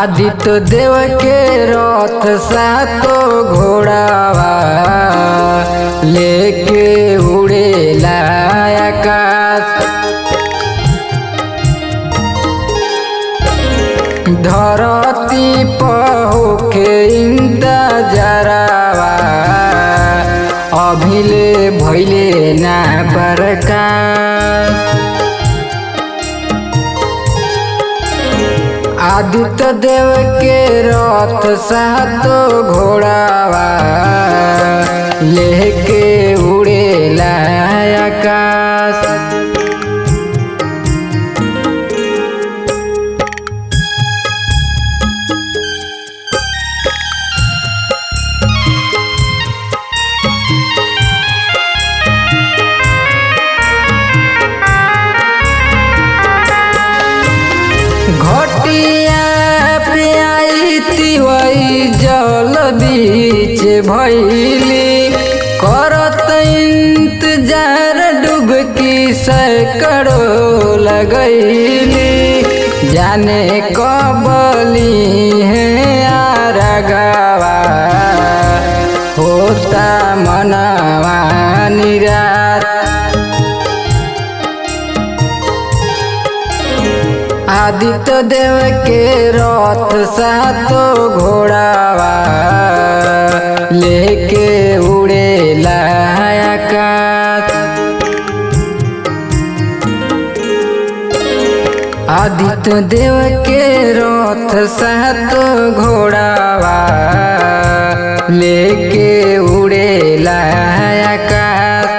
आदित्य देव के रथ सातो घोड़ावा लेके उड़ेला आकाश। धरती पर होके इंतजारवा अभिले भइले ना बरकास। आदित्य देव के रथ सातो घोड़ावा लेके उड़ेला आकाश। घटिया पे आई तिवई जल बीच भैली करत इंतजार डुबकी सैकड़ों लगैली। जाने कबली है आरगवा होता मनवा निराश। आदित्य देव के रथ सातो घोड़ावा लेके उड़ेला आकाश। आदित्य देव के रथ सातो घोड़ावा लेके उड़ेला आकाश।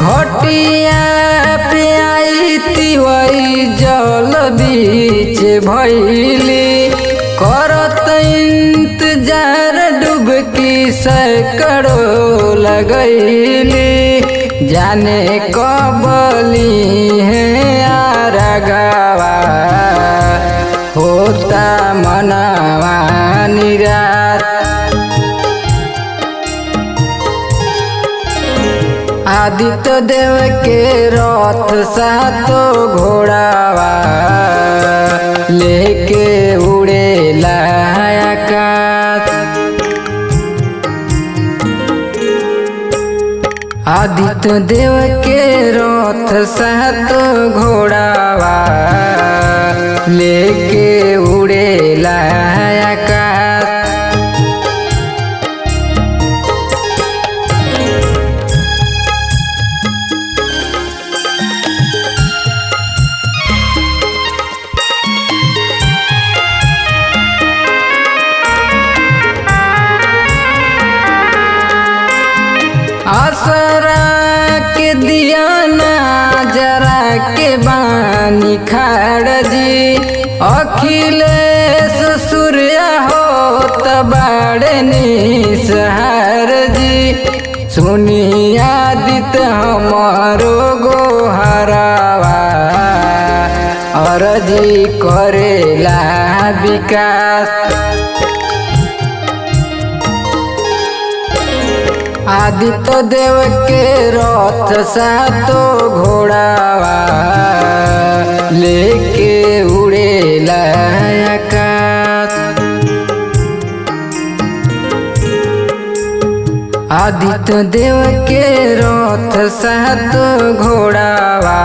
घटिया पे आई तिवई जल बीच भैली करत इंतजार डुबकी सैकड़ों लगैली। जाने कबली है आरगवा होता मनवा निराश। आदित्य देव के रथ सातो घोड़ावा लेके उड़ेला आकाश। आदित्य देव के रथ सातो घोड़ावा लेके उड़ेला आकाश। आसरा के दिया ना जरा के बानी खाड़ जी अखिलेश सूर्य हो तबाड़े निसहार जी। सुनी आदित्य हमारो गोहरावा अर्जी करेला विकास। आदित्य देव के रथ सातो घोड़ावा लेके उड़ेला आकाश। आदित्य देव के रथ सातो घोड़ावा